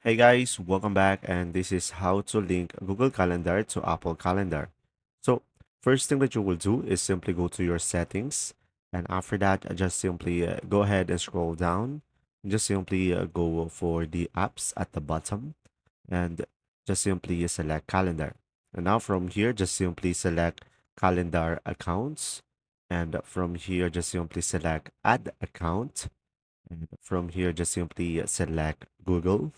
Hey guys, welcome back, and this is how to link Google Calendar to Apple Calendar. So, first thing that you will do is simply go to your settings, and after that, just simply go ahead and scroll down. Just simply go for the apps at the bottom, and just simply select Calendar. And now from here, just simply select Calendar Accounts, and from here, just simply select Add Account, and from here, just simply select Google.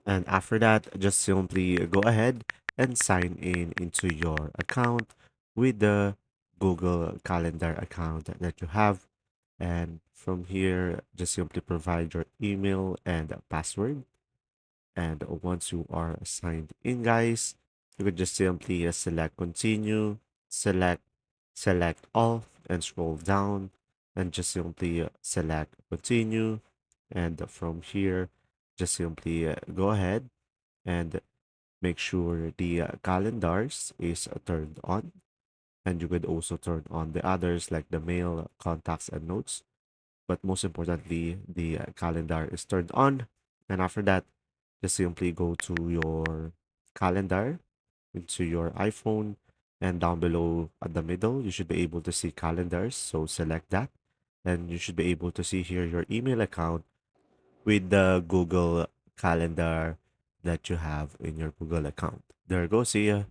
And after that, just simply go ahead and sign in into your account with the Google Calendar account that you have. And from here, just simply provide your email and password. And once you are signed in, guys, you could just simply select continue, select select all, and scroll down, and just simply select continue. And from here, just simply go ahead and make sure the calendars is turned on, and you could also turn on the others like the mail, contacts, and notes, but most importantly the calendar is turned on. And after that, just simply go to your calendar into your iPhone, and down below at the middle you should be able to see calendars, so select that, and you should be able to see here your email account with the Google Calendar that you have in your Google account. There you go. See ya.